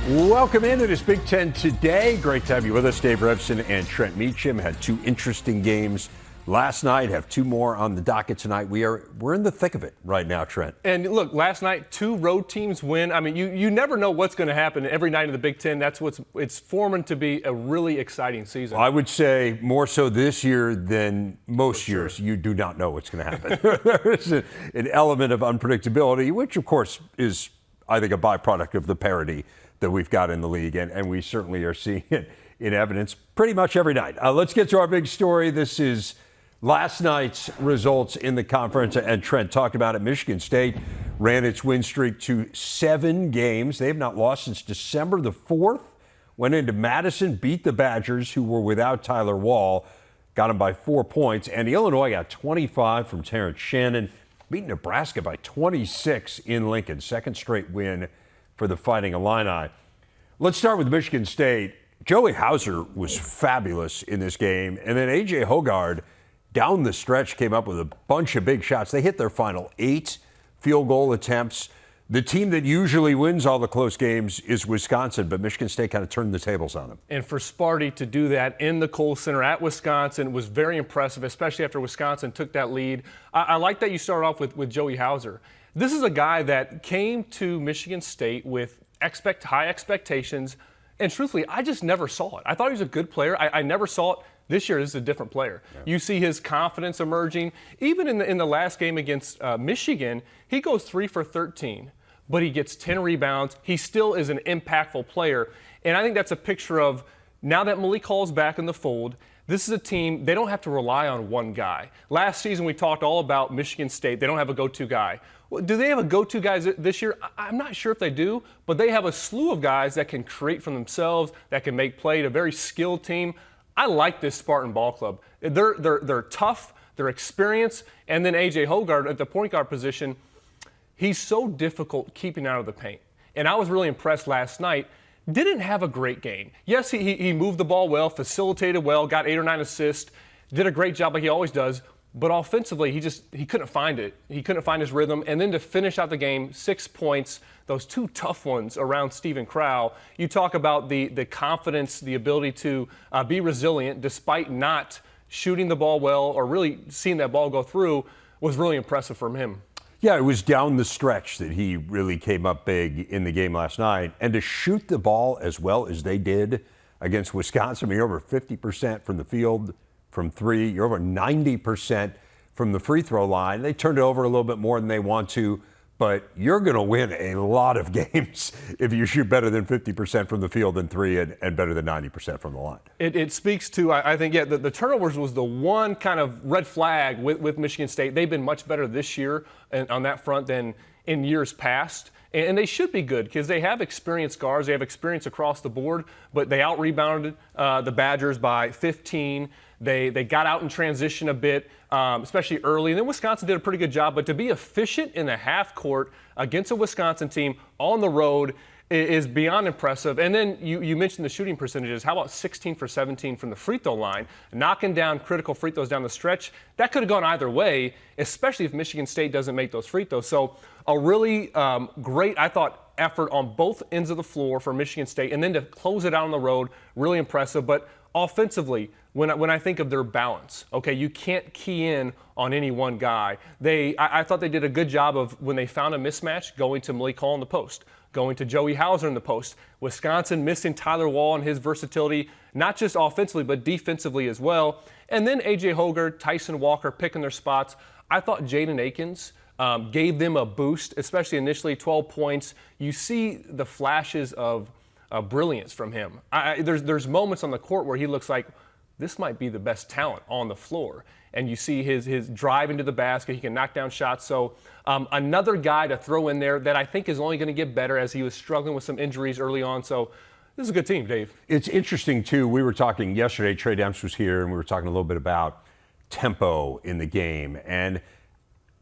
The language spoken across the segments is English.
Welcome in. It is Big Ten Today. Great to have you with us. Dave Revson and Trent Meacham had two interesting games last night, have two more on the docket tonight. We're in the thick of it right now, Trent. And look, last night, two road teams win. I mean, you never know what's going to happen every night in the Big Ten. It's forming to be a really exciting season. I would say more so this year than most years. You do not know what's going to happen. There is an element of unpredictability, which of course is, I think, a byproduct of the parity that we've got in the league, and we certainly are seeing it in evidence pretty much every night. Let's get to our big story. This is last night's results in the conference, and Trent talked about it. Michigan State ran its win streak to 7 games. They have not lost since December the 4th. Went into Madison, beat the Badgers, who were without Tyler Wall, got them by 4 points, and Illinois got 25 from Terrence Shannon, beat Nebraska by 26 in Lincoln. Second straight win for the Fighting Illini. Let's start with Michigan State. Joey Hauser was fabulous in this game, and then A.J. Hoggard down the stretch came up with a bunch of big shots. They hit their final 8 field goal attempts. The team that usually wins all the close games is Wisconsin, but Michigan State kind of turned the tables on them. And for Sparty to do that in the Kohl Center at Wisconsin was very impressive, especially after Wisconsin took that lead. I like that you started off with Joey Hauser. This is a guy that came to Michigan State with high expectations, and truthfully, I just never saw it. I thought he was a good player. I never saw it. This year, this is a different player. Yeah. You see his confidence emerging. Even in the last game against Michigan, he goes 3 for 13, but he gets 10 rebounds. He still is an impactful player, and I think that's a picture of now that Malik Hall's back in the fold. This is a team, they don't have to rely on one guy. Last season, we talked all about Michigan State. They don't have a go-to guy. Well, do they have a go-to guy this year? I'm not sure if they do, but they have a slew of guys that can create from themselves, that can make play. A very skilled team. I like this Spartan ball club. They're tough, they're experienced, and then A.J. Hoggard at the point guard position, he's so difficult keeping out of the paint. And I was really impressed last night. Didn't have a great game. Yes, he moved the ball well, facilitated well, got 8 or 9 assists, did a great job like he always does. But offensively, he couldn't find it. He couldn't find his rhythm. And then to finish out the game, 6 points, those 2 tough ones around Stephen Crow. You talk about the confidence, the ability to be resilient despite not shooting the ball well or really seeing that ball go through was really impressive from him. Yeah, it was down the stretch that he really came up big in the game last night. And to shoot the ball as well as they did against Wisconsin, I mean, over 50% from the field from 3. You're over 90% from the free throw line. They turned it over a little bit more than they want to, but you're going to win a lot of games if you shoot better than 50% from the field than 3 and better than 90% from the line. It speaks to, I think, the turnovers was the one kind of red flag with Michigan State. They've been much better this year on that front than in years past. And they should be good because they have experienced guards. They have experience across the board, but they out-rebounded the Badgers by 15. They got out in transition a bit, especially early. And then Wisconsin did a pretty good job. But to be efficient in the half court against a Wisconsin team on the road is beyond impressive. And then you mentioned the shooting percentages. How about 16 for 17 from the free throw line, knocking down critical free throws down the stretch? That could have gone either way, especially if Michigan State doesn't make those free throws. So a really great, I thought, effort on both ends of the floor for Michigan State. And then to close it out on the road, really impressive. But offensively, when I think of their balance, okay, you can't key in on any one guy. I thought they did a good job of, when they found a mismatch, going to Malik Hall in the post, going to Joey Hauser in the post. Wisconsin missing Tyler Wall and his versatility, not just offensively, but defensively as well. And then A.J. Hoggard, Tyson Walker picking their spots. I thought Jaden Akins gave them a boost, especially initially, 12 points. You see the flashes of brilliance from him. There's moments on the court where he looks like this might be the best talent on the floor. And you see his drive into the basket. He can knock down shots. So another guy to throw in there that I think is only going to get better as he was struggling with some injuries early on. So this is a good team, Dave. It's interesting, too. We were talking yesterday, Trey Demps was here, and we were talking a little bit about tempo in the game. And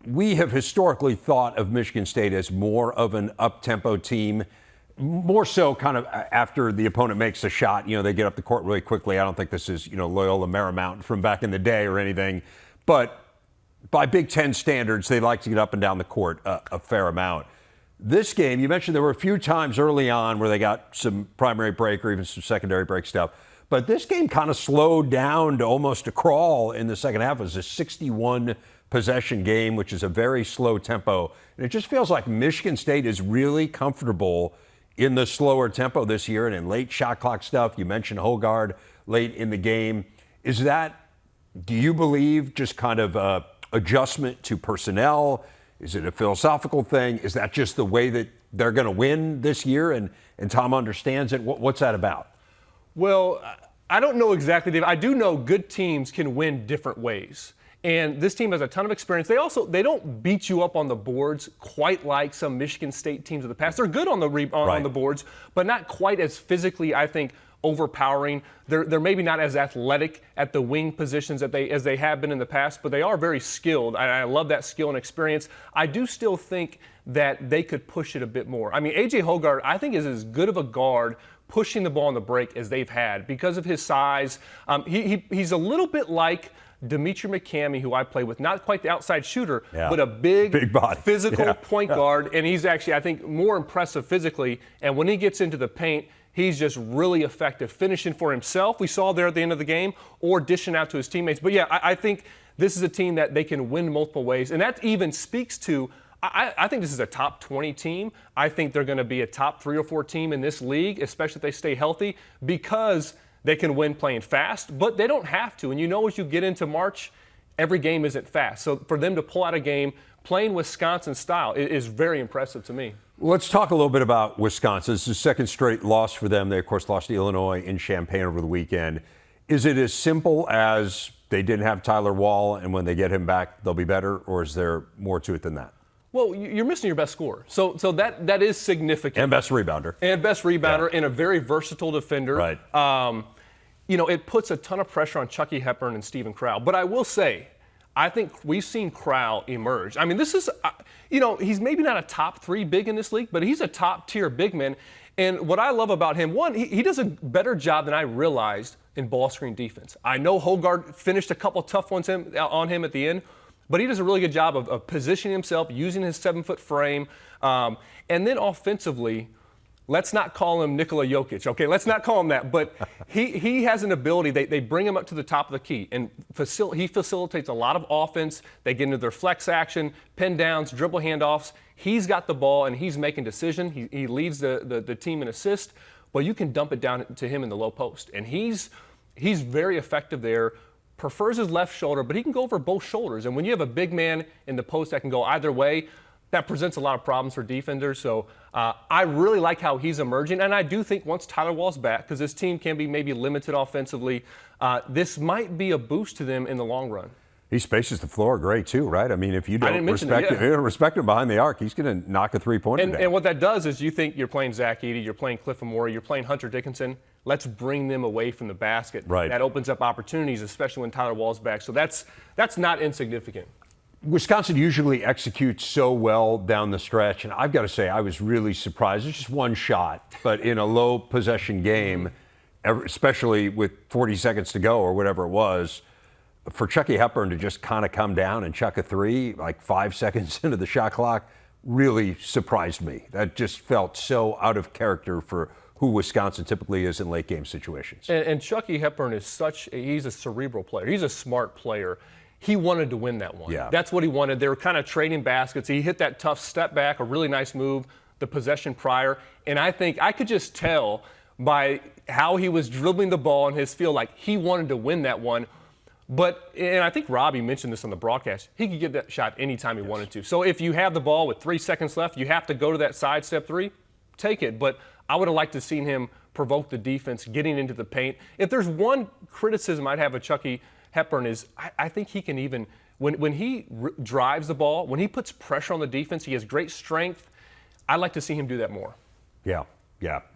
we have historically thought of Michigan State as more of an up-tempo team. More so kind of after the opponent makes a shot, they get up the court really quickly. I don't think this is, Loyola Marymount from back in the day or anything. But by Big Ten standards, they like to get up and down the court a fair amount. This game, you mentioned there were a few times early on where they got some primary break or even some secondary break stuff. But this game kind of slowed down to almost a crawl in the second half. It was a 61 possession game, which is a very slow tempo. And it just feels like Michigan State is really comfortable in the slower tempo this year and in late shot clock stuff. You mentioned Hogard late in the game. Is that, do you believe, just kind of adjustment to personnel? Is it a philosophical thing? Is that just the way that they're going to win this year and Tom understands it? What's that about? Well, I don't know exactly, Dave. I do know good teams can win different ways. And this team has a ton of experience. They don't beat you up on the boards quite like some Michigan State teams of the past. They're good on the boards, but not quite as physically, I think, overpowering. They're maybe not as athletic at the wing positions as they have been in the past, but they are very skilled. I love that skill and experience. I do still think that they could push it a bit more. I mean, A.J. Hogard, I think, is as good of a guard pushing the ball on the break as they've had because of his size. He's a little bit like Dimitri McCamey, who I play with, not quite the outside shooter, but a big body. Physical point guard, and he's actually, I think, more impressive physically. And when he gets into the paint, he's just really effective, finishing for himself, we saw there at the end of the game, or dishing out to his teammates. But yeah, I think this is a team that they can win multiple ways, and that even speaks to, I think this is a top 20 team. I think they're going to be a top 3 or 4 team in this league, especially if they stay healthy, because they can win playing fast, but they don't have to. And you know, as you get into March, every game isn't fast. So for them to pull out a game playing Wisconsin style is very impressive to me. Let's talk a little bit about Wisconsin. This is the second straight loss for them. They, of course, lost to Illinois in Champaign over the weekend. Is it as simple as they didn't have Tyler Wall, and when they get him back, they'll be better, or is there more to it than that? Well, you're missing your best scorer. So that is significant. And best rebounder. And a very versatile defender. Right. It puts a ton of pressure on Chucky Hepburn and Stephen Crowell. But I will say, I think we've seen Crowell emerge. I mean, this is, he's maybe not a top 3 big in this league, but he's a top-tier big man. And what I love about him, one, he does a better job than I realized in ball screen defense. I know Hogard finished a couple tough ones on him at the end, but he does a really good job of positioning himself, using his 7-foot frame. And then offensively, let's not call him Nikola Jokic, okay? Let's not call him that. But he has an ability. They bring him up to the top of the key, and he facilitates a lot of offense. They get into their flex action, pin downs, dribble handoffs. He's got the ball, and he's making decisions. He leads the team in assist, but you can dump it down to him in the low post. And he's very effective there. Prefers his left shoulder, but he can go over both shoulders. And when you have a big man in the post that can go either way, that presents a lot of problems for defenders. So I really like how he's emerging. And I do think once Tyler Wall's back, because this team can be maybe limited offensively, this might be a boost to them in the long run. He spaces the floor great, too, right? I mean, if you don't respect him behind the arc, he's going to knock a three-pointer down. And what that does is you think you're playing Zach Edey, you're playing Cliff Amore, you're playing Hunter Dickinson. Let's bring them away from the basket. Right. That opens up opportunities, especially when Tyler Wall's back. So that's not insignificant. Wisconsin usually executes so well down the stretch, and I've got to say I was really surprised. It's just one shot, but in a low possession game, especially with 40 seconds to go or whatever it was, for Chucky Hepburn to just kind of come down and chuck a three like 5 seconds into the shot clock really surprised me. That just felt so out of character for who Wisconsin typically is in late game situations. And Chucky Hepburn is he's a cerebral player. He's a smart player. He wanted to win that one. Yeah. That's what he wanted. They were kind of trading baskets. He hit that tough step back, a really nice move, the possession prior. And I think I could just tell by how he was dribbling the ball in his feel like he wanted to win that one. And I think Robbie mentioned this on the broadcast, he could get that shot anytime he wanted to. So if you have the ball with 3 seconds left, you have to go to that side step three, take it. But I would have liked to have seen him provoke the defense, getting into the paint. If there's one criticism I'd have of Chucky Hepburn is I think he can even, when he drives the ball, when he puts pressure on the defense, he has great strength. I'd like to see him do that more. Yeah,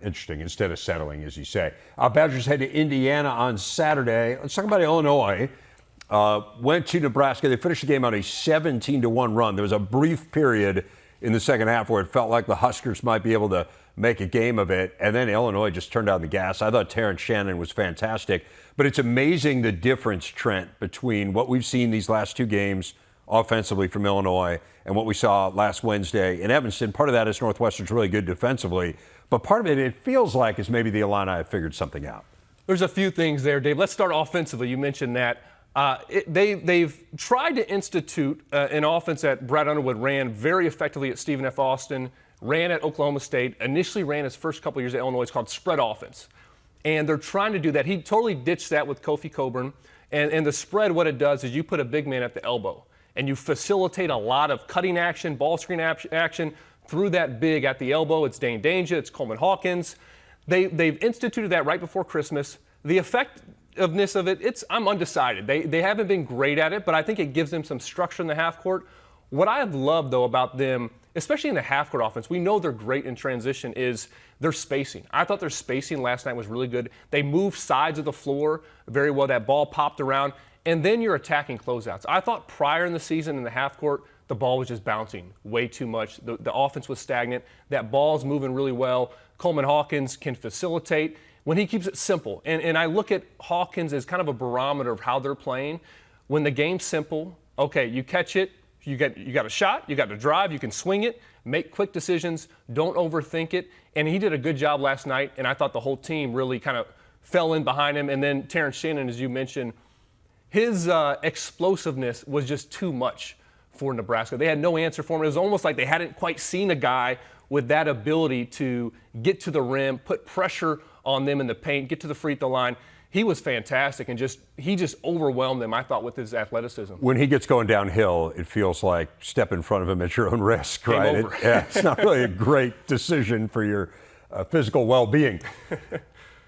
interesting. Instead of settling, as you say. Badgers head to Indiana on Saturday. Let's talk about Illinois. Went to Nebraska. They finished the game on a 17-1 run. There was a brief period in the second half where it felt like the Huskers might be able to make a game of it, and then Illinois just turned down the gas. I thought Terrence Shannon was fantastic, but it's amazing the difference, Trent, between what we've seen these last two games offensively from Illinois and what we saw last Wednesday in Evanston. Part of that is Northwestern's really good defensively, but part of it feels like, is maybe the Illini have figured something out. There's a few things there, Dave. Let's start offensively. You mentioned that. They've tried to institute an offense that Brad Underwood ran very effectively at Stephen F. Austin, ran at Oklahoma State, initially ran his first couple years at Illinois. It's called spread offense. And they're trying to do that. He totally ditched that with Kofi Coburn. And the spread, what it does is you put a big man at the elbow, and you facilitate a lot of cutting action, ball screen action through that big at the elbow. It's Dane Danger, it's Coleman Hawkins. They've instituted that right before Christmas. The effectiveness of it, I'm undecided. They haven't been great at it, but I think it gives them some structure in the half court. What I have loved, though, about them, especially in the half court offense, we know they're great in transition, is their spacing. I thought their spacing last night was really good. They moved sides of the floor very well. That ball popped around, and then you're attacking closeouts. I thought prior in the season in the half court, the ball was just bouncing way too much. The offense was stagnant. That ball's moving really well. Coleman Hawkins can facilitate when he keeps it simple. And I look at Hawkins as kind of a barometer of how they're playing. When the game's simple, okay, you catch it, you got a shot, you got to drive, you can swing it, make quick decisions, don't overthink it. And he did a good job last night, and I thought the whole team really kind of fell in behind him. And then Terrence Shannon, as you mentioned, his explosiveness was just too much for Nebraska. They had no answer for him. It was almost like they hadn't quite seen a guy with that ability to get to the rim, put pressure on them in the paint, get to the free throw line. He was fantastic, and he just overwhelmed them, I thought, with his athleticism. When he gets going downhill, it feels like step in front of him at your own risk, right? It's not really a great decision for your physical well-being.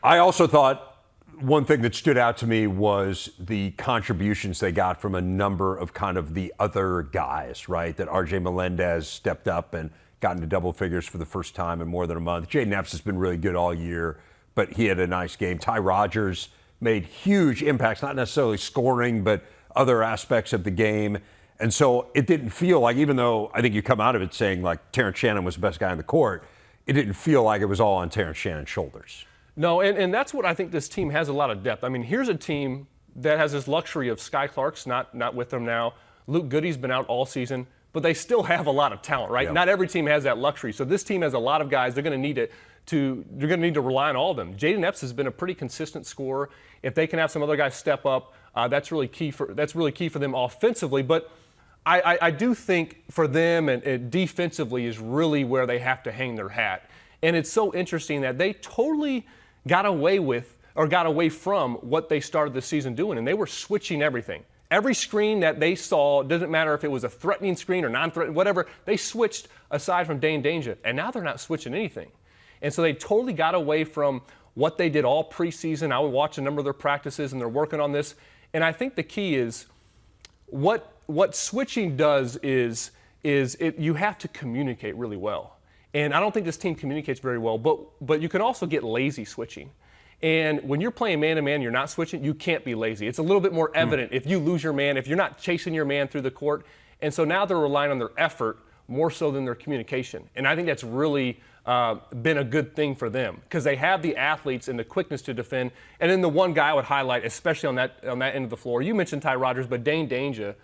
I also thought one thing that stood out to me was the contributions they got from a number of kind of the other guys, right? That R.J. Melendez stepped up and got into double figures for the first time in more than a month. Jaden Epps has been really good all year, but he had a nice game. Ty Rodgers made huge impacts, not necessarily scoring, but other aspects of the game. And so it didn't feel like, even though I think you come out of it saying like Terrence Shannon was the best guy on the court, it didn't feel like it was all on Terrence Shannon's shoulders. No, and that's what I think this team has a lot of depth. I mean, here's a team that has this luxury of Sky Clark's not with them now. Luke Goody's been out all season, but they still have a lot of talent, right? Yep. Not every team has that luxury. So this team has a lot of guys. They're going to need to rely on all of them. Jaden Epps has been a pretty consistent scorer. If they can have some other guys step up, that's really key for them offensively. But I do think for them and defensively is really where they have to hang their hat. And it's so interesting that they totally got away from what they started the season doing, and they were switching everything. Every screen that they saw, doesn't matter if it was a threatening screen or non-threatening, whatever, they switched aside from Dane Danger, and now they're not switching anything. And so they totally got away from what they did all preseason. I would watch a number of their practices, and they're working on this. And I think the key is what switching does is you have to communicate really well. And I don't think this team communicates very well, but you can also get lazy switching. And when you're playing man-to-man, you're not switching, you can't be lazy. It's a little bit more evident if you lose your man, if you're not chasing your man through the court. And so now they're relying on their effort more so than their communication. And I think that's really been a good thing for them because they have the athletes and the quickness to defend. And then the one guy I would highlight, especially on that end of the floor, you mentioned Ty Rodgers, but Dane Danger,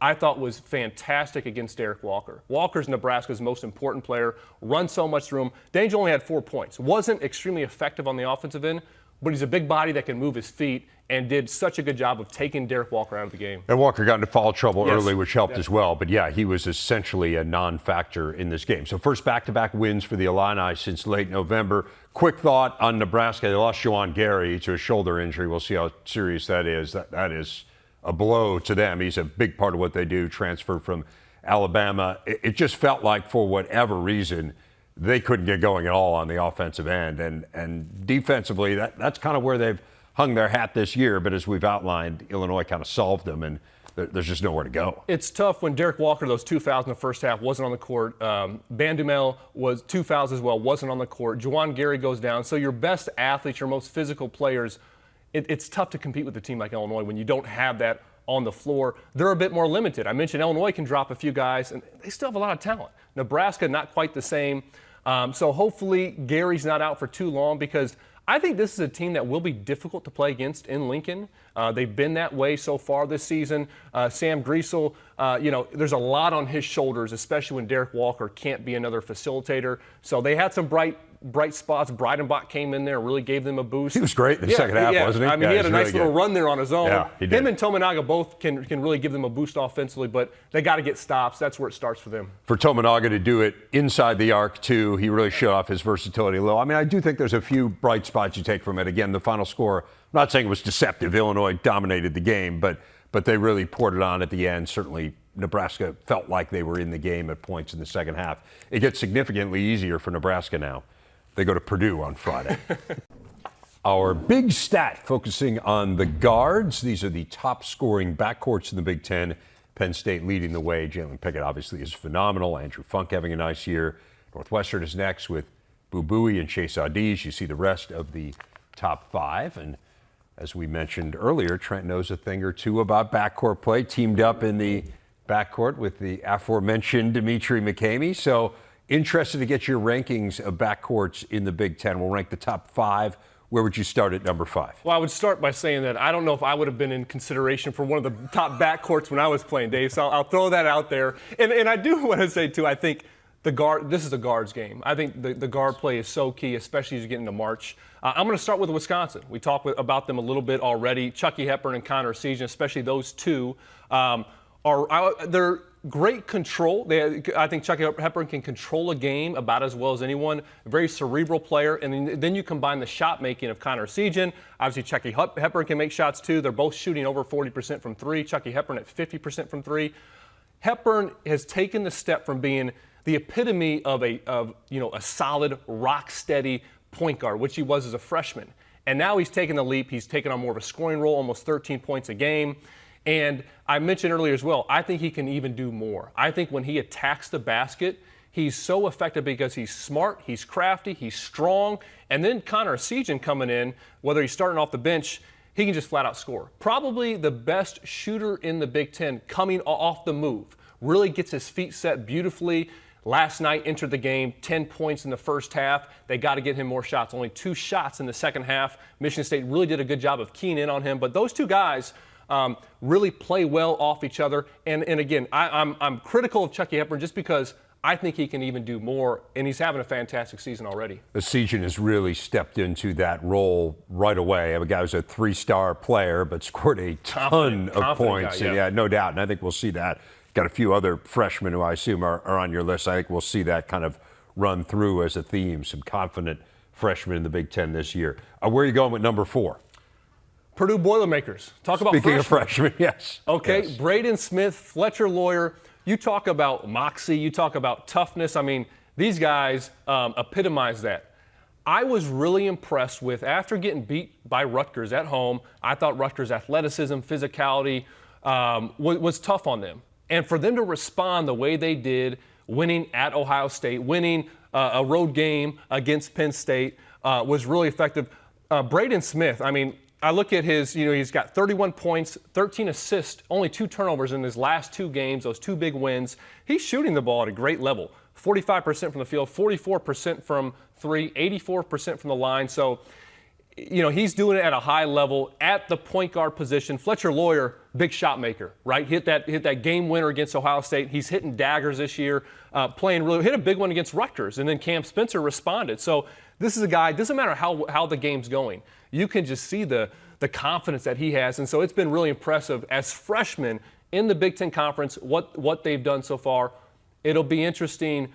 I thought was fantastic against Derek Walker. Walker's Nebraska's most important player, runs so much through him. Danger only had 4 points. Wasn't extremely effective on the offensive end, but he's a big body that can move his feet and did such a good job of taking Derek Walker out of the game. And Walker got into foul trouble early, which helped as well. But yeah, he was essentially a non-factor in this game. So first back-to-back wins for the Illini since late November. Quick thought on Nebraska. They lost Juwan Gary to a shoulder injury. We'll see how serious that is. That is a blow to them. He's a big part of what they do, transferred from Alabama. It just felt like for whatever reason, they couldn't get going at all on the offensive end. And defensively, that's kind of where they've hung their hat this year. But as we've outlined, Illinois kind of solved them, and there's just nowhere to go. It's tough when Derek Walker, those 2 fouls in the first half, wasn't on the court. Bandumel was 2 fouls as well, wasn't on the court. Juwan Gary goes down. So your best athletes, your most physical players, it's tough to compete with a team like Illinois when you don't have that on the floor. They're a bit more limited. I mentioned Illinois can drop a few guys, and they still have a lot of talent. Nebraska, not quite the same. So hopefully Gary's not out for too long, because I think this is a team that will be difficult to play against in Lincoln. They've been that way so far this season. Sam Griesel, there's a lot on his shoulders, especially when Derek Walker can't be another facilitator. So they had some bright spots. Breidenbach came in there and really gave them a boost. He was great in the second half, wasn't he? I mean, he had a nice little run there on his own. Yeah, he did. Him and Tominaga both can really give them a boost offensively, but they got to get stops. That's where it starts for them. For Tominaga to do it inside the arc, too, he really showed off his versatility a little. I mean, I do think there's a few bright spots you take from it. Again, the final score, I'm not saying it was deceptive. Illinois dominated the game, but they really poured it on at the end. Certainly, Nebraska felt like they were in the game at points in the second half. It gets significantly easier for Nebraska now. They go to Purdue on Friday. Our big stat focusing on the guards. These are the top scoring backcourts in the Big Ten. Penn State leading the way. Jalen Pickett obviously is phenomenal. Andrew Funk having a nice year. Northwestern is next with Boo Buie and Chase Audige. You see the rest of the top five. And as we mentioned earlier, Trent knows a thing or two about backcourt play. Teamed up in the backcourt with the aforementioned Dimitri McCamey. So interested to get your rankings of backcourts in the Big Ten. We'll rank the top five. Where would you start at number 5? Well, I would start by saying that I don't know if I would have been in consideration for one of the top backcourts when I was playing, Dave. So I'll throw that out there. And I do want to say, too, I think this is a guards game. I think the guard play is so key, especially as you get into March. I'm going to start with Wisconsin. We talked about them a little bit already. Chucky Hepburn and Connor Season, especially those two, they're great control. I think Chucky Hepburn can control a game about as well as anyone. A very cerebral player. And then you combine the shot making of Connor Season. Obviously, Chucky Hepburn can make shots too. They're both shooting over 40% from three. Chucky Hepburn at 50% from three. Hepburn has taken the step from being the epitome of a solid, rock-steady point guard, which he was as a freshman. And now he's taken the leap. He's taken on more of a scoring role, almost 13 points a game. And I mentioned earlier as well, I think he can even do more. I think when he attacks the basket, he's so effective because he's smart, he's crafty, he's strong. And then Connor Season coming in, whether he's starting off the bench, he can just flat out score. Probably the best shooter in the Big Ten coming off the move. Really gets his feet set beautifully. Last night entered the game, 10 points in the first half. They got to get him more shots. Only 2 shots in the second half. Michigan State really did a good job of keying in on him. But those two guys really play well off each other. And again, I'm critical of Chucky Hepburn just because I think he can even do more, and he's having a fantastic season already. The Season has really stepped into that role right away. A guy who's a 3-star player, but scored a ton of points. Guy, yeah. And yeah, no doubt. And I think we'll see that. Got a few other freshmen who I assume are on your list. I think we'll see that kind of run through as a theme. Some confident freshmen in the Big Ten this year. Where are you going with number 4? Purdue Boilermakers. Talk about Speaking of freshmen, yes. Okay, yes. Braden Smith, Fletcher Lawyer. You talk about moxie. You talk about toughness. I mean, these guys epitomize that. I was really impressed with, after getting beat by Rutgers at home, I thought Rutgers' athleticism, physicality was tough on them. And for them to respond the way they did, winning at Ohio State, winning a road game against Penn State, was really effective. Braden Smith, I mean, I look at his, he's got 31 points, 13 assists, only 2 turnovers in his last 2 games, those 2 big wins. He's shooting the ball at a great level. 45% from the field, 44% from 3, 84% from the line. So, he's doing it at a high level at the point guard position. Fletcher Lawyer, big shot maker, right? Hit that game winner against Ohio State. He's hitting daggers this year, hit a big one against Rutgers, and then Cam Spencer responded. So this is a guy, doesn't matter how the game's going. You can just see the confidence that he has. And so it's been really impressive as freshmen in the Big Ten Conference, what they've done so far. It'll be interesting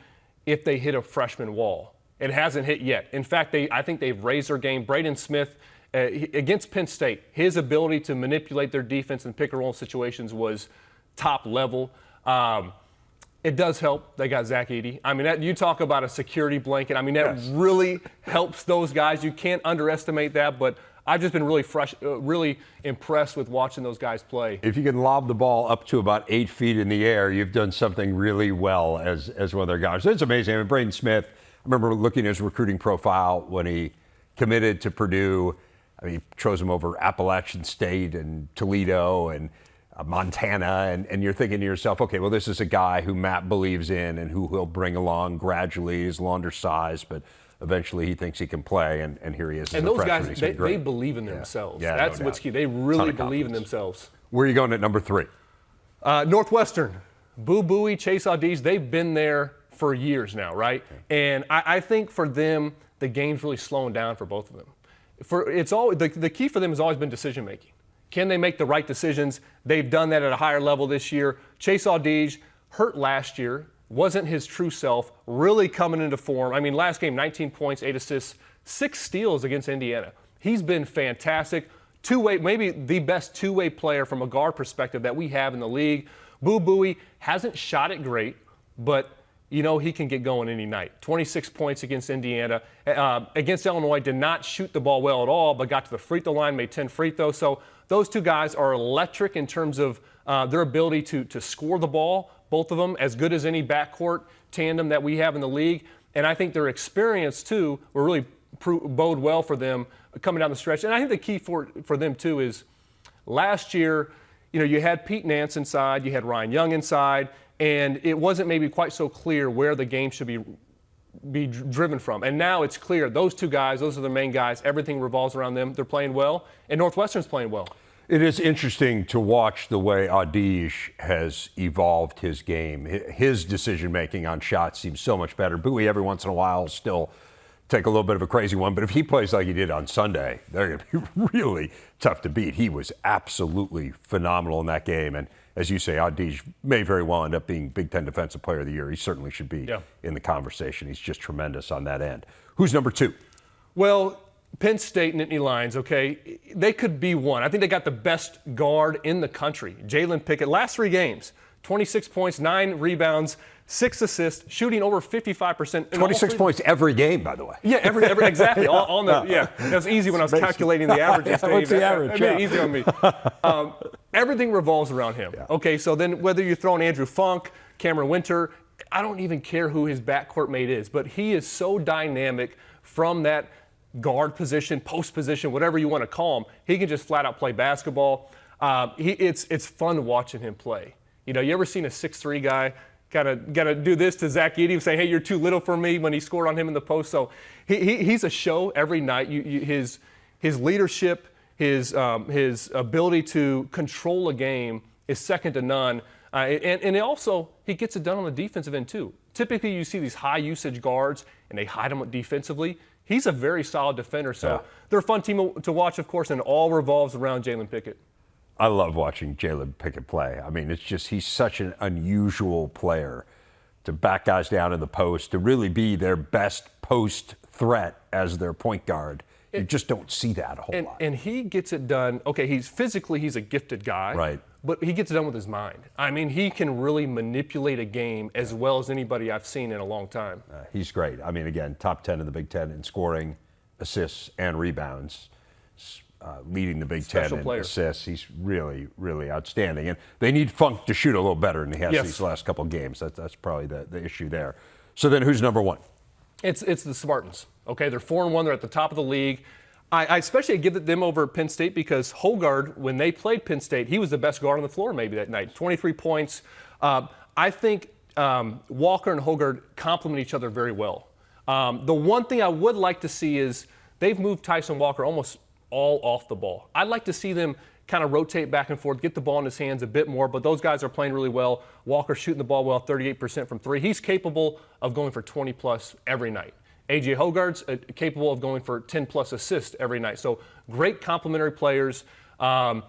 if they hit a freshman wall. It hasn't hit yet. In fact, I think they've raised their game. Braden Smith, against Penn State, his ability to manipulate their defense in pick-and-roll situations was top level. It does help. They got Zach Edey. I mean, you talk about a security blanket. I mean, that really helps those guys. You can't underestimate that, but I've just been really impressed with watching those guys play. If you can lob the ball up to about 8 feet in the air, you've done something really well as one of their guys. It's amazing. I mean, Braden Smith, I remember looking at his recruiting profile when he committed to Purdue. I mean, he chose him over Appalachian State and Toledo, and Montana, and you're thinking to yourself, okay, well, this is a guy who Matt believes in and who he'll bring along gradually. He's a little undersized, but eventually he thinks he can play, and here he is. And those guys, they believe in themselves. Yeah, that's no what's doubt. key. They really Ton of believe in confidence. themselves. Where are you going at number 3? Northwestern, Boo Buie, Chase Audige, they've been there for years now, right? Okay. And I think for them, the game's really slowing down for both of them. The key for them has always been decision making. Can they make the right decisions? They've done that at a higher level this year. Chase Audige, hurt last year, wasn't his true self, really coming into form. I mean, last game, 19 points, 8 assists, 6 steals against Indiana. He's been fantastic. Two-way, maybe the best two-way player from a guard perspective that we have in the league. Boo Buie hasn't shot it great, but you know he can get going any night. 26 points against Indiana. Against Illinois, did not shoot the ball well at all, but got to the free throw line, made 10 free throws. So those two guys are electric in terms of their ability to score the ball, both of them, as good as any backcourt tandem that we have in the league. And I think their experience, too, will really bode well for them coming down the stretch. And I think the key for them, too, is last year, you know, you had Pete Nance inside, you had Ryan Young inside, and it wasn't maybe quite so clear where the game should be driven from. And now it's clear. Those two guys, those are the main guys. Everything revolves around them. They're playing well, and Northwestern's playing well. It is interesting to watch the way Audige has evolved his game. His decision-making on shots seems so much better. Buie, every once in a while, will still take a little bit of a crazy one, but if he plays like he did on Sunday, they're going to be really tough to beat. He was absolutely phenomenal in that game, and as you say, Audige may very well end up being Big Ten Defensive Player of the Year. He certainly should be in the conversation. He's just tremendous on that end. Who's number 2? Well, Penn State, Nittany Lions, okay, they could be one. I think they got the best guard in the country. Jalen Pickett, last 3 games, 26 points, 9 rebounds, 6 assists, shooting over 55%. 26 points every game, by the way. Yeah, every exactly. That was easy when I was calculating the averages. What's the average? Made it easy on me. Everything revolves around him. Yeah. Okay, so then whether you're throwing Andrew Funk, Cameron Winter, I don't even care who his backcourt mate is, but he is so dynamic from that guard position, post position, whatever you want to call him. He can just flat out play basketball. It's fun watching him play. You know, you ever seen a 6'3" guy gotta do this to Zach Edey, saying, "Hey, you're too little for me," when he scored on him in the post? So he's a show every night. His leadership, his ability to control a game is second to none. And also, he gets it done on the defensive end, too. Typically, you see these high-usage guards, and they hide them defensively. He's a very solid defender, so they're a fun team to watch, of course, and it all revolves around Jalen Pickett. I love watching Jalen Pickett play. I mean, it's just he's such an unusual player to back guys down in the post, to really be their best post threat as their point guard. You just don't see that a whole lot. And he gets it done. Okay, he's a gifted guy. Right. But he gets it done with his mind. I mean, he can really manipulate a game as well as anybody I've seen in a long time. He's great. I mean, again, top 10 in the Big Ten in scoring, assists, and rebounds. Leading the Big Ten in assists. He's really, really outstanding. And they need Funk to shoot a little better than he has these last couple of games. That's probably the issue there. So then who's number 1? It's the Spartans. Okay, they're 4-1. They're at the top of the league. I especially give them over Penn State because Hogard, when they played Penn State, he was the best guard on the floor maybe that night. 23 points. I think Walker and Hogard complement each other very well. The one thing I would like to see is they've moved Tyson Walker almost all off the ball. I'd like to see them kind of rotate back and forth, get the ball in his hands a bit more, but those guys are playing really well. Walker shooting the ball well, 38% from 3. He's capable of going for 20-plus every night. A.J. Hogard's capable of going for 10-plus assists every night. So great complementary players. And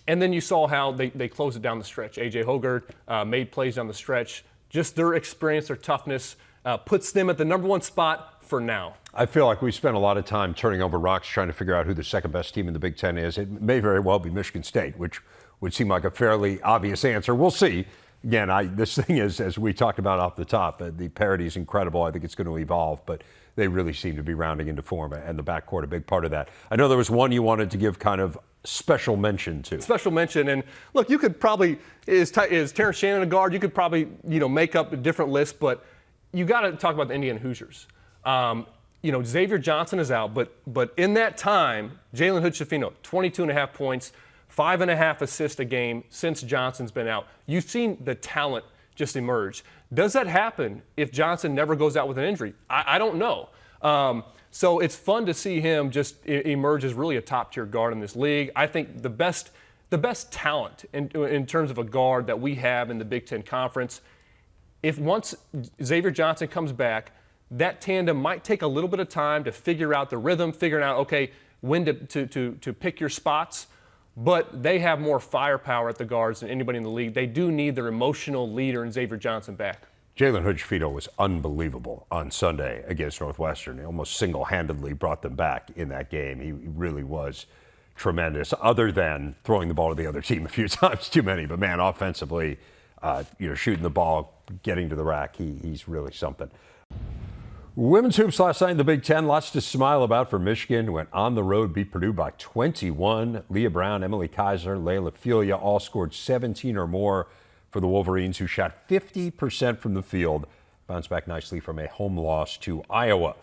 then you saw how they closed it down the stretch. A.J. Hogard made plays down the stretch. Just their experience, their toughness puts them at the number 1 spot for now. I feel like we spent a lot of time turning over rocks trying to figure out who the second best team in the Big Ten is. It may very well be Michigan State, which would seem like a fairly obvious answer. We'll see. Again, this thing is, as we talked about off the top, the parity is incredible. I think it's going to evolve, but they really seem to be rounding into form, and the backcourt a big part of that. I know there was one you wanted to give kind of special mention to. Special mention, and look, you could probably, is Terrence Shannon a guard? You could probably, make up a different list, but you got to talk about the Indiana Hoosiers. Xavier Johnson is out, but in that time, Jalen Hood-Schifino, 22.5 points, 5.5 assists a game since Johnson's been out. You've seen the talent just emerge. Does that happen if Johnson never goes out with an injury? I don't know. So it's fun to see him just emerge as really a top-tier guard in this league. I think the best talent in terms of a guard that we have in the Big Ten Conference, if once Xavier Johnson comes back, that tandem might take a little bit of time to figure out the rhythm, figuring out, okay, when to pick your spots. But they have more firepower at the guards than anybody in the league. They do need their emotional leader in Xavier Johnson back. Jalen Hood-Schifino was unbelievable on Sunday against Northwestern. He almost single-handedly brought them back in that game. He really was tremendous, other than throwing the ball to the other team a few times too many. But, man, offensively, shooting the ball, getting to the rack, he's really something. Women's hoops last night in the Big Ten, lots to smile about for Michigan. Went on the road, beat Purdue by 21. Leah Brown, Emily Kaiser, Layla Filia all scored 17 or more for the Wolverines, who shot 50% from the field. Bounced back nicely from a home loss to Iowa.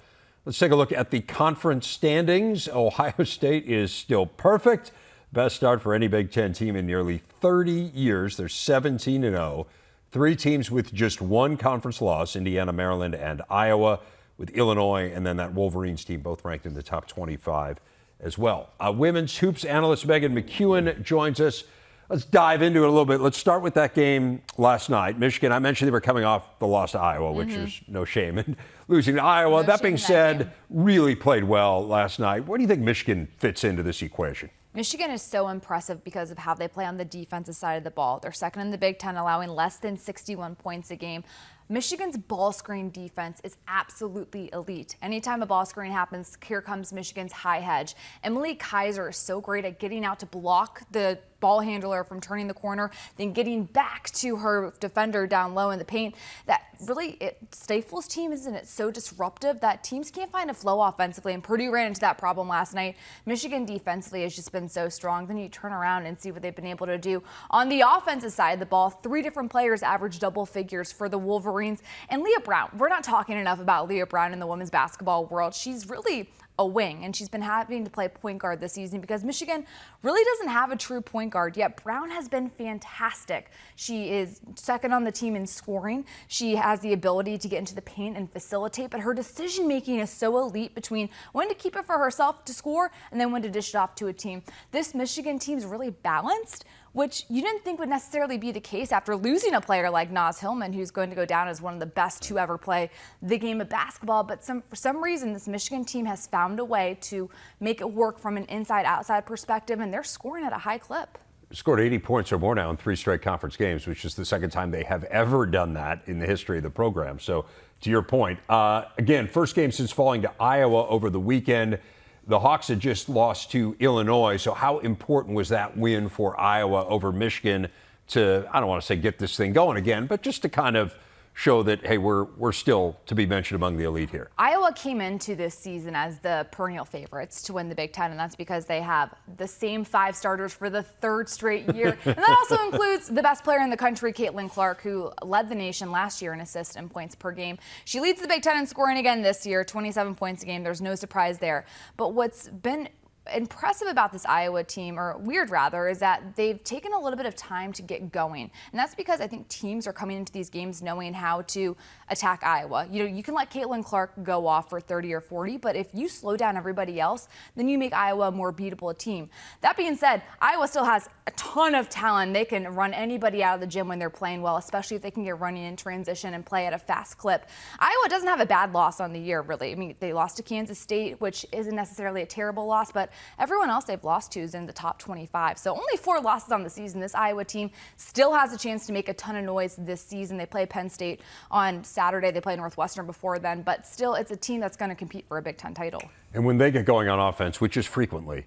Let's take a look at the conference standings. Ohio State is still perfect. Best start for any Big Ten team in nearly 30 years. They're 17-0. 3 teams with just 1 conference loss, Indiana, Maryland, and Iowa, with Illinois and then that Wolverines team both ranked in the top 25 as well. Women's hoops analyst Megan McEwen joins us. Let's dive into it a little bit. Let's start with that game last night. Michigan, I mentioned they were coming off the loss to Iowa, which is no shame in losing to Iowa. That being said, really played well last night. Where do you think Michigan fits into this equation? Michigan is so impressive because of how they play on the defensive side of the ball. They're second in the Big Ten, allowing less than 61 points a game. Michigan's ball screen defense is absolutely elite. Anytime a ball screen happens, here comes Michigan's high hedge. Emily Kaiser is so great at getting out to block the ball handler from turning the corner, then getting back to her defender down low in the paint. That really, Staples' team, isn't it, so disruptive that teams can't find a flow offensively, and Purdue ran into that problem last night. Michigan defensively has just been so strong. Then you turn around and see what they've been able to do. On the offensive side of the ball, 3 different players average double figures for the Wolverines. And Leah Brown, we're not talking enough about Leah Brown in the women's basketball world. She's really a wing, and she's been having to play point guard this season because Michigan really doesn't have a true point guard yet. Brown has been fantastic. She is second on the team in scoring. She has the ability to get into the paint and facilitate, but her decision making is so elite between when to keep it for herself to score and then when to dish it off to a team. This Michigan team's really balanced, which you didn't think would necessarily be the case after losing a player like Naz Hillman, who's going to go down as one of the best to ever play the game of basketball. But for some reason, this Michigan team has found a way to make it work from an inside-outside perspective, and they're scoring at a high clip. Scored 80 points or more now in 3 straight conference games, which is the second time they have ever done that in the history of the program. So, to your point, again, first game since falling to Iowa over the weekend. The Hawks had just lost to Illinois, so how important was that win for Iowa over Michigan to, I don't want to say get this thing going again, but just to kind of show that, hey, we're still to be mentioned among the elite here? Iowa came into this season as the perennial favorites to win the Big Ten, and that's because they have the same 5 starters for the 3rd straight year. And that also includes the best player in the country, Caitlin Clark, who led the nation last year in assists and points per game. She leads the Big Ten in scoring again this year, 27 points a game. There's no surprise there. But what's been impressive about this Iowa team, or weird rather, is that they've taken a little bit of time to get going. And that's because I think teams are coming into these games knowing how to attack Iowa. You know, you can let Caitlin Clark go off for 30 or 40, but if you slow down everybody else, then you make Iowa a more beatable team. That being said, Iowa still has a ton of talent. They can run anybody out of the gym when they're playing well, especially if they can get running in transition and play at a fast clip. Iowa doesn't have a bad loss on the year, really. I mean, they lost to Kansas State, which isn't necessarily a terrible loss, but everyone else they've lost to is in the top 25. So only 4 losses on the season. This Iowa team still has a chance to make a ton of noise this season. They play Penn State on Saturday. They play Northwestern before then, but still it's a team that's going to compete for a Big Ten title. And when they get going on offense, which is frequently,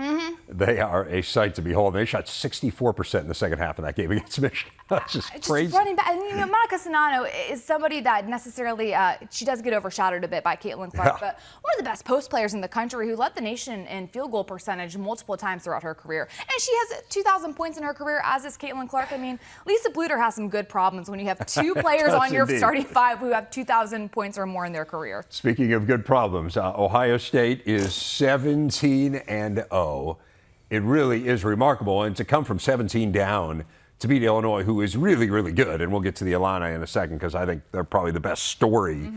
they are a sight to behold. They shot 64% in the second half of that game against Michigan. That's just crazy. Running back. And, you know, Monica Sonano is somebody that necessarily, she does get overshadowed a bit by Caitlin Clark, but one of the best post players in the country who led the nation in field goal percentage multiple times throughout her career. And she has 2,000 points in her career, as is Caitlin Clark. I mean, Lisa Bluter has some good problems when you have 2 players on your starting 5 who have 2,000 points or more in their career. Speaking of good problems, Ohio State is 17-0 It really is remarkable. And to come from 17 down to beat Illinois, who is really, really good, and we'll get to the Illini in a second because I think they're probably the best story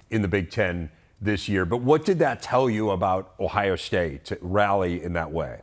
in the Big Ten this year. But what did that tell you about Ohio State to rally in that way?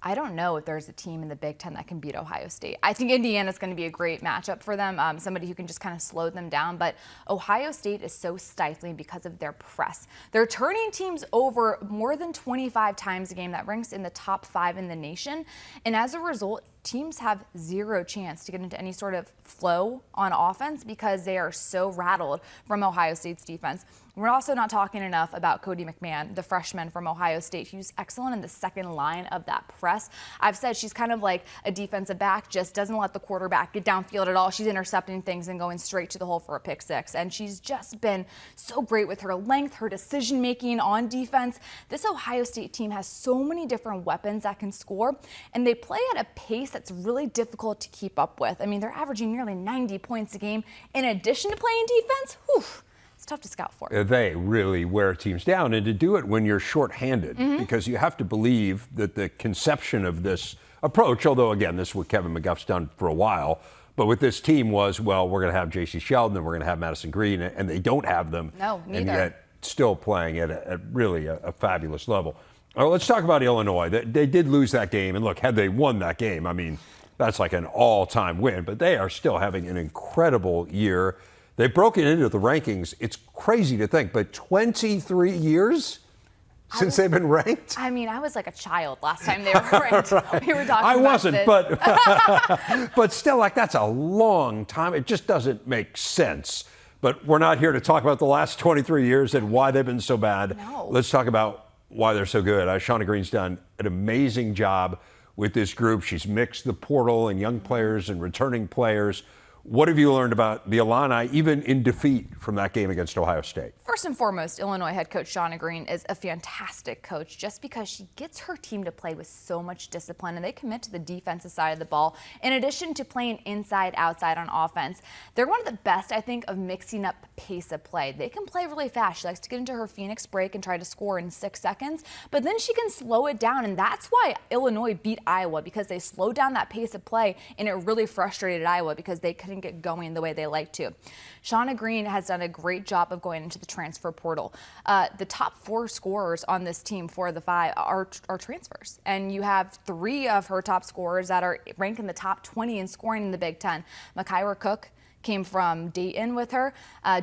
I don't know if there's a team in the Big Ten that can beat Ohio State. I think Indiana's going to be a great matchup for them, somebody who can just kind of slow them down. But Ohio State is so stifling because of their press. They're turning teams over more than 25 times a game. That ranks in the top 5 in the nation. And as a result, teams have zero chance to get into any sort of flow on offense because they are so rattled from Ohio State's defense. We're also not talking enough about Cody McMahon, the freshman from Ohio State, who's excellent in the second line of that press. I've said she's kind of like a defensive back, just doesn't let the quarterback get downfield at all. She's intercepting things and going straight to the hole for a pick six. And she's just been so great with her length, her decision making on defense. This Ohio State team has so many different weapons that can score, and they play at a pace that's really difficult to keep up with. I mean, they're averaging nearly 90 points a game. In addition to playing defense, it's tough to scout for. They really wear teams down, and to do it when you're shorthanded, because you have to believe that the conception of this approach, although again, this is what Kevin McGuff's done for a while, but with this team was, well, we're going to have J.C. Sheldon and we're going to have Madison Green, and they don't have them. No, neither. And yet still playing at really a fabulous level. All right, let's talk about Illinois. They did lose that game, and look, had they won that game, I mean, that's like an all-time win, but they are still having an incredible year. They've broken into the rankings. It's crazy to think, but 23 years since they've been ranked? I mean, I was like a child last time they were ranked. Right. We were talking I about wasn't, this. but still, like, that's a long time. It just doesn't make sense. But we're not here to talk about the last 23 years and why they've been so bad. No. Let's talk about why they're so good. Shauna Green's done an amazing job with this group. She's mixed the portal and young players and returning players. What have you learned about the Illini, even in defeat from that game against Ohio State? First and foremost, Illinois head coach Shauna Green is a fantastic coach just because she gets her team to play with so much discipline, and they commit to the defensive side of the ball. In addition to playing inside, outside on offense, they're one of the best, I think, of mixing up pace of play. They can play really fast. She likes to get into her Phoenix break and try to score in 6 seconds, but then she can slow it down, and that's why Illinois beat Iowa, because they slowed down that pace of play, and it really frustrated Iowa because they couldn't get going the way they like to. Shauna Green has done a great job of going into the transfer portal. The top 4 scorers on this team, 4 of the 5, are transfers. And you have 3 of her top scorers that are ranked in the top 20 in scoring in the Big Ten. Makaira Cook came from Dayton with her.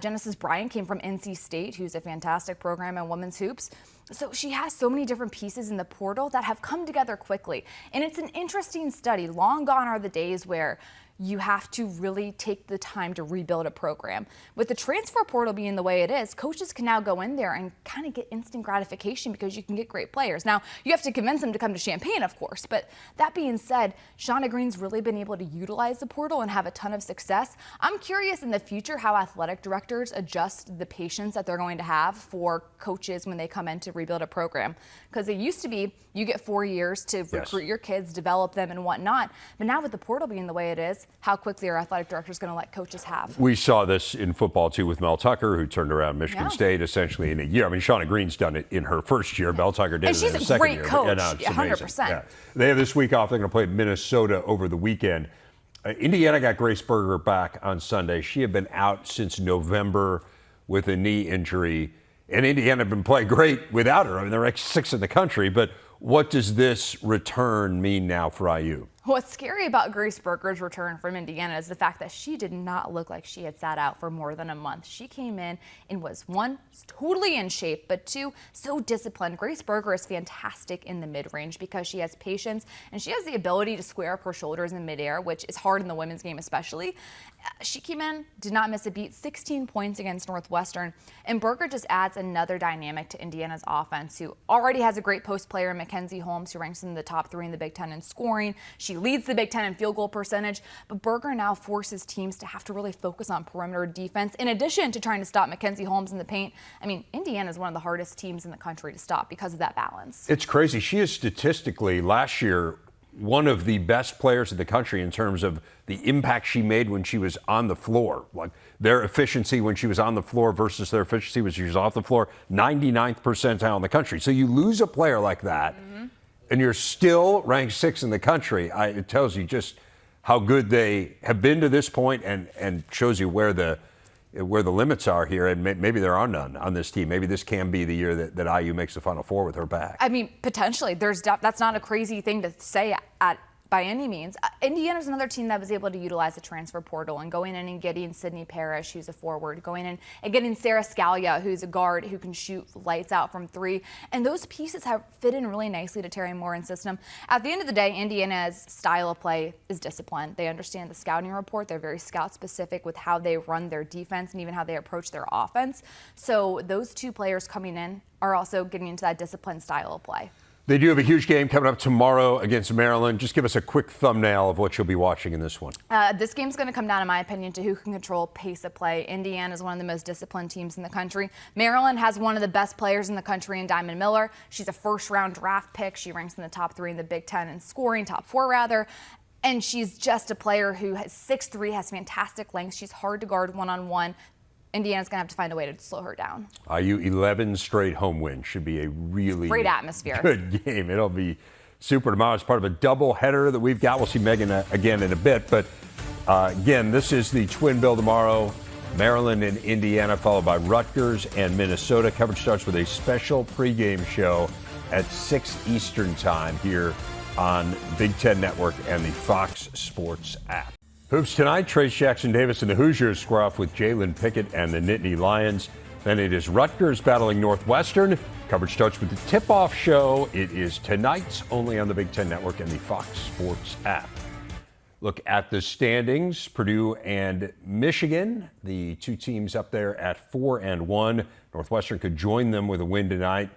Genesis Bryant came from NC State, who's a fantastic program in women's hoops. So she has so many different pieces in the portal that have come together quickly. And it's an interesting study. Long gone are the days where you have to really take the time to rebuild a program. With the transfer portal being the way it is, coaches can now go in there and kind of get instant gratification because you can get great players. Now, you have to convince them to come to Champaign, of course, but that being said, Shauna Green's really been able to utilize the portal and have a ton of success. I'm curious in the future how athletic directors adjust the patience that they're going to have for coaches when they come in to rebuild a program. Because it used to be you get 4 years to recruit your kids, develop them and whatnot. But now with the portal being the way it is, how quickly are athletic directors going to let coaches have? We saw this in football, too, with Mel Tucker, who turned around Michigan State essentially in a year. I mean, Shauna Green's done it in her first year. Mel Tucker did it in her second year. And she's a great coach, it's 100%. Yeah. They have this week off. They're going to play Minnesota over the weekend. Indiana got Grace Berger back on Sunday. She had been out since November with a knee injury. And Indiana had been playing great without her. I mean, they're like 6th in the country. But what does this return mean now for IU? What's scary about Grace Berger's return from Indiana is the fact that she did not look like she had sat out for more than a month. She came in and was, 1, totally in shape, but 2, so disciplined. Grace Berger is fantastic in the mid-range because she has patience and she has the ability to square up her shoulders in midair, which is hard in the women's game especially. She came in, did not miss a beat, 16 points against Northwestern, and Berger just adds another dynamic to Indiana's offense, who already has a great post player in Mackenzie Holmes, who ranks in the top 3 in the Big Ten in scoring. She leads the Big Ten in field goal percentage, but Berger now forces teams to have to really focus on perimeter defense in addition to trying to stop Mackenzie Holmes in the paint. I mean, Indiana is one of the hardest teams in the country to stop because of that balance. It's crazy. She is statistically last year one of the best players in the country in terms of the impact she made when she was on the floor. Like their efficiency when she was on the floor versus their efficiency when she was off the floor, 99th percentile in the country. So you lose a player like that, and you're still ranked 6th in the country. It tells you just how good they have been to this point, and shows you where the limits are here. And maybe there are none on this team. Maybe this can be the year that IU makes the Final Four with her back. I mean, potentially. That's not a crazy thing to say by any means. Indiana's another team that was able to utilize the transfer portal and going in and getting Sydney Parrish, who's a forward, going in and getting Sarah Scalia, who's a guard who can shoot lights out from 3. And those pieces have fit in really nicely to Terry Moran's system. At the end of the day, Indiana's style of play is discipline. They understand the scouting report. They're very scout specific with how they run their defense and even how they approach their offense. So those two players coming in are also getting into that disciplined style of play. They do have a huge game coming up tomorrow against Maryland. Just give us a quick thumbnail of what you'll be watching in this one. This game's going to come down, in my opinion, to who can control pace of play. Indiana is one of the most disciplined teams in the country. Maryland has one of the best players in the country in Diamond Miller. She's a first-round draft pick. She ranks in the top 3 in the Big Ten in scoring, top 4 rather. And she's just a player who has 6'3", has fantastic length. She's hard to guard one-on-one. Indiana's going to have to find a way to slow her down. IU 11 straight home wins. Should be a really great atmosphere. Good game. It'll be super tomorrow. It's part of a double header that we've got. We'll see Megan again in a bit. But again, this is the twin bill tomorrow. Maryland and Indiana, followed by Rutgers and Minnesota. Coverage starts with a special pregame show at 6 Eastern time here on Big Ten Network and the Fox Sports app. Hoops tonight, Trace Jackson-Davis and the Hoosiers square off with Jalen Pickett and the Nittany Lions. Then it is Rutgers battling Northwestern. Coverage starts with the tip-off show. It is tonight only on the Big Ten Network and the Fox Sports app. Look at the standings. Purdue and Michigan, the two teams up there at 4-1. Northwestern could join them with a win tonight.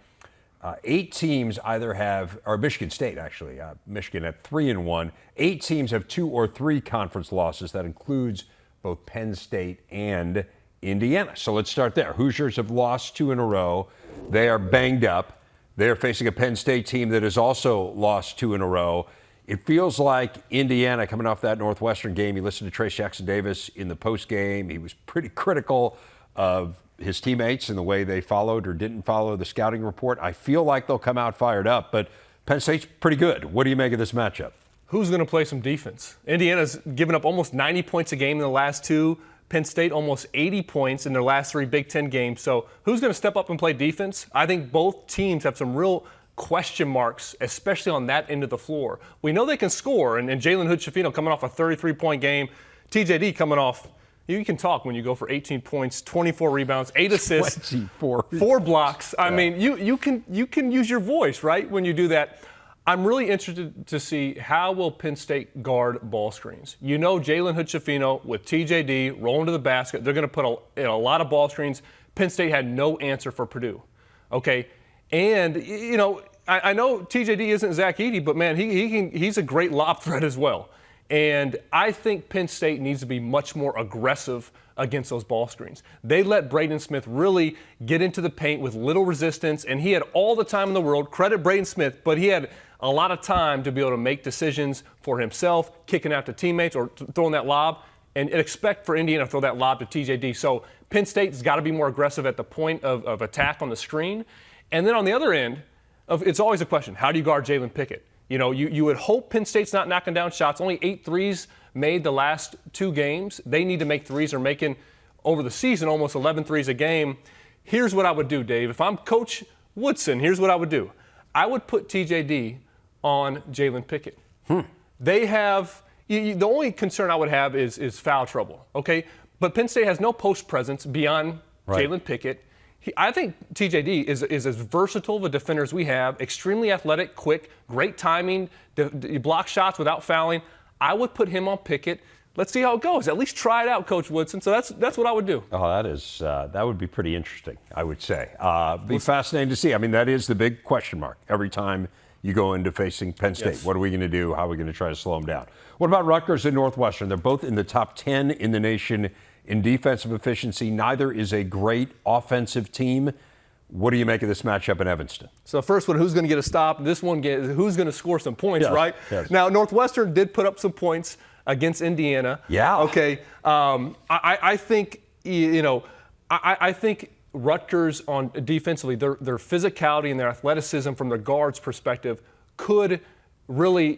8 teams either have, or Michigan State actually, Michigan at 3-1. 8 teams have 2 or 3 conference losses. That includes both Penn State and Indiana. So let's start there. Hoosiers have lost 2 in a row. They are banged up. They're facing a Penn State team that has also lost 2 in a row. It feels like Indiana, coming off that Northwestern game, you listened to Trace Jackson-Davis in the postgame. He was pretty critical of his teammates and the way they followed or didn't follow the scouting report. I feel like they'll come out fired up, but Penn State's pretty good. What do you make of this matchup? Who's going to play some defense? Indiana's given up almost 90 points a game in the last 2. Penn State almost 80 points in their last 3 Big Ten games. So who's going to step up and play defense? I think both teams have some real question marks, especially on that end of the floor. We know they can score, and Jalen Hood-Schifino coming off a 33-point game. TJD coming off. You can talk when you go for 18 points, 24 rebounds, 8 assists, 4 blocks. I mean, you can use your voice, right, when you do that. I'm really interested to see how will Penn State guard ball screens. You know, Jalen Hood-Schifino with TJD rolling to the basket, they're going to put a lot of ball screens. Penn State had no answer for Purdue. Okay, and you know, I know TJD isn't Zach Edey, but man, he's a great lob threat as well. And I think Penn State needs to be much more aggressive against those ball screens. They let Braden Smith really get into the paint with little resistance, and he had all the time in the world. Credit Braden Smith, but he had a lot of time to be able to make decisions for himself, kicking out to teammates or throwing that lob, and expect for Indiana to throw that lob to TJD. So Penn State's got to be more aggressive at the point of attack on the screen. And then on the other end, it's always a question, how do you guard Jalen Pickett? You know, you would hope Penn State's not knocking down shots. Only 8 threes made the last 2 games. They need to make threes. They're making, over the season, almost 11 threes a game. Here's what I would do, Dave. If I'm Coach Woodson, here's what I would do. I would put TJD on Jalen Pickett. They have, the only concern I would have is foul trouble, okay? But Penn State has no post presence beyond Jalen Pickett. I think TJD is as versatile of a defender as we have, extremely athletic, quick, great timing, block shots without fouling. I would put him on Pickett. Let's see how it goes. At least try it out, Coach Woodson. So that's what I would do. Oh, that would be pretty interesting, I would say. Be fascinating to see. I mean, that is the big question mark every time you go into facing Penn State. Yes. What are we going to do? How are we going to try to slow them down? What about Rutgers and Northwestern? They're both in the top 10 in the nation in defensive efficiency. Neither is a great offensive team. What do you make of this matchup in Evanston? So the first one, who's going to get a stop? This one, who's going to score some points, Yes, right? yes. Now, Northwestern did put up some points against Indiana. Yeah. Okay. I think, you know, I think Rutgers on defensively, their physicality and their athleticism from their guards' perspective could really,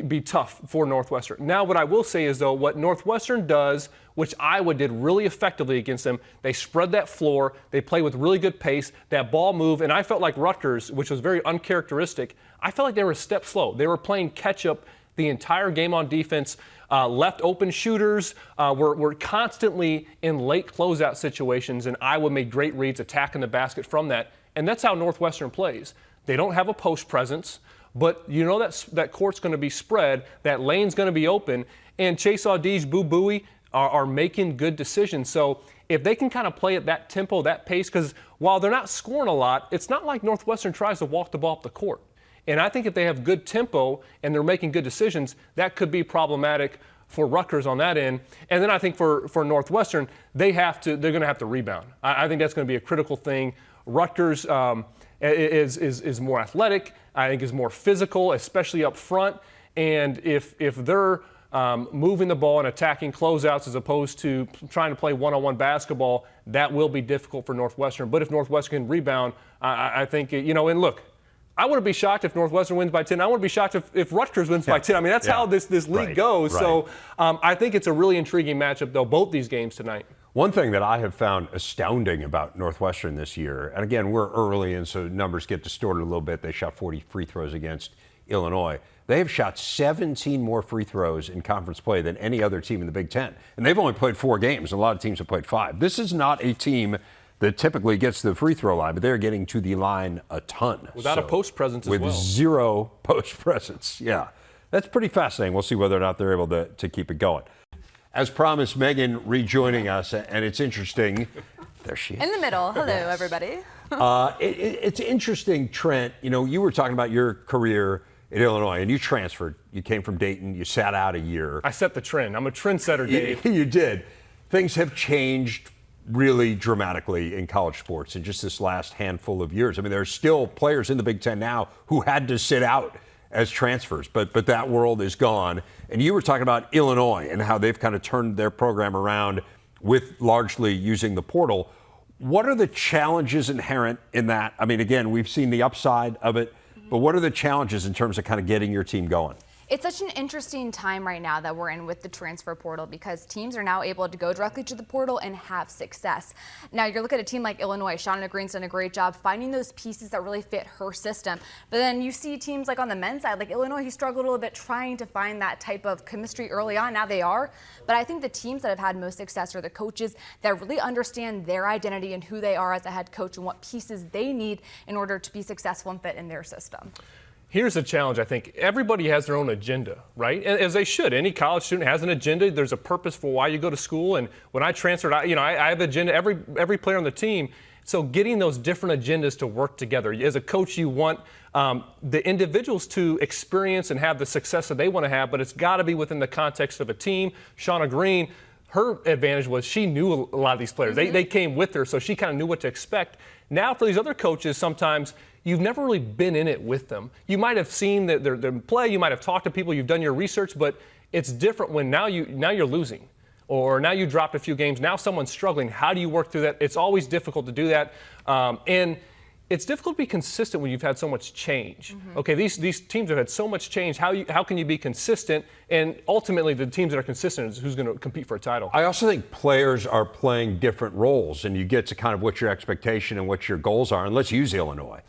be tough for Northwestern. Now, what I will say is, though, what Northwestern does, which Iowa did really effectively against them, they spread that floor, they play with really good pace, that ball move, and I felt like Rutgers, which was very uncharacteristic, I felt like they were a step slow. They were playing catch-up the entire game on defense, left open shooters, were constantly in late closeout situations, and Iowa made great reads attacking the basket from that, and that's how Northwestern plays. They don't have a post presence, but that court's going to be spread, that lane's going to be open, and Chase Audige, Boo Buie are making good decisions. So if they can kind of play at that tempo, that pace, because while they're not scoring a lot, it's not like Northwestern tries to walk the ball up the court. And I think if they have good tempo and they're making good decisions, that could be problematic for Rutgers on that end. And then I think for Northwestern, they're going to have to rebound. I think that's going to be a critical thing. Rutgers is more athletic. I think is more physical, especially up front. And if they're moving the ball and attacking closeouts as opposed to trying to play one-on-one basketball, that will be difficult for Northwestern. But if Northwestern can rebound, I think, and look, I wouldn't be shocked if Northwestern wins by 10. I wouldn't be shocked if Rutgers wins by 10. I mean, that's how this league goes. Right. So I think it's a really intriguing matchup, though, both these games tonight. One thing that I have found astounding about Northwestern this year, and again, we're early and so numbers get distorted a little bit. They shot 40 free throws against Illinois. They have shot 17 more free throws in conference play than any other team in the Big Ten. And they've only played 4 games. A lot of teams have played 5. This is not a team that typically gets to the free throw line, but they're getting to the line a ton. Without a post presence as well. With 0 post presence, yeah. That's pretty fascinating. We'll see whether or not they're able to keep it going. As promised, Megan rejoining us, and it's interesting. There she is. In the middle. Hello, everybody. It's interesting, Trent. You were talking about your career at Illinois, and you transferred. You came from Dayton. You sat out a year. I set the trend. I'm a trendsetter, Dave. You did. Things have changed really dramatically in college sports in just this last handful of years. I mean, there are still players in the Big Ten now who had to sit out as transfers, but that world is gone. And you were talking about Illinois and how they've kind of turned their program around with largely using the portal. What are the challenges inherent in that? I mean, again, we've seen the upside of it, but what are the challenges in terms of kind of getting your team going? It's such an interesting time right now that we're in with the transfer portal because teams are now able to go directly to the portal and have success. Now, you're looking at a team like Illinois. Shauna Green's done a great job finding those pieces that really fit her system. But then you see teams like on the men's side, like Illinois, who struggled a little bit trying to find that type of chemistry early on. Now they are. But I think the teams that have had most success are the coaches that really understand their identity and who they are as a head coach and what pieces they need in order to be successful and fit in their system. Here's the challenge, I think. Everybody has their own agenda, right? And as they should. Any college student has an agenda. There's a purpose for why you go to school. And when I transferred, I have an agenda, every player on the team. So getting those different agendas to work together. As a coach, you want the individuals to experience and have the success that they want to have, but it's got to be within the context of a team. Shauna Green, her advantage was she knew a lot of these players. They came with her, so she kind of knew what to expect. Now for these other coaches, sometimes you've never really been in it with them. You might have seen their play, you might have talked to people, you've done your research, but it's different when now you're losing. Or now you dropped a few games, now someone's struggling. How do you work through that? It's always difficult to do that. And it's difficult to be consistent when you've had so much change. Okay, these teams have had so much change. How can you be consistent? And ultimately, the teams that are consistent is who's going to compete for a title. I also think players are playing different roles, and you get to kind of what your expectation and what your goals are. And let's use Illinois.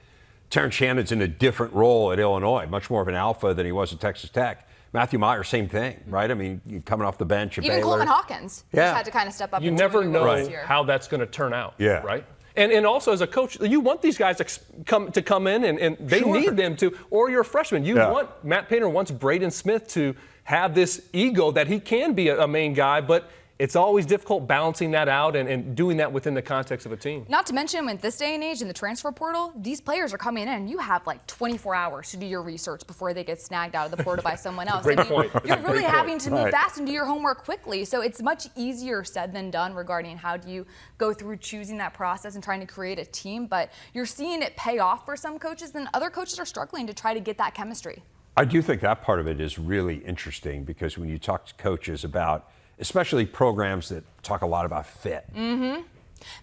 Terrence Shannon's in a different role at Illinois, much more of an alpha than he was at Texas Tech. Matthew Meyer, same thing, right? I mean, you coming off the bench at Even Baylor. Coleman Hawkins just had to kind of step up. You never know how that's going to turn out, right? And also as a coach, you want these guys to come in and they need them to, or you're a freshman. You want, Matt Painter wants Braden Smith to have this ego that he can be a main guy, but it's always difficult balancing that out and doing that within the context of a team. Not to mention, in this day and age in the transfer portal, these players are coming in and you have like 24 hours to do your research before they get snagged out of the portal by someone else. Great point. You're really having to move fast and do your homework quickly. So it's much easier said than done regarding how do you go through choosing that process and trying to create a team. But you're seeing it pay off for some coaches, and other coaches are struggling to try to get that chemistry. I do think that part of it is really interesting because when you talk to coaches about especially programs that talk a lot about fit.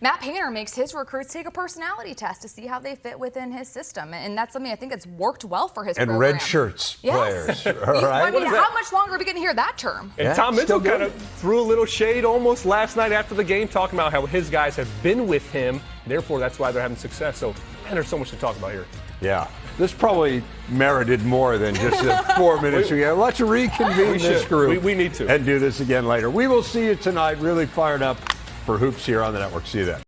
Matt Painter makes his recruits take a personality test to see how they fit within his system, and that's something I think that's worked well for his And program. red shirts Yes. players. All right. I mean, how much longer are we going to hear that term? And Yeah, Tom still Mitchell kind good. of threw a little shade almost last night after the game, talking about how his guys have been with him. Therefore, that's why they're having success. So, man, there's so much to talk about here. Yeah. This probably merited more than just the 4 minutes. Let's reconvene this should. group. We need to. And do this again later. We will see you tonight. Really fired up for hoops here on the network. See you then.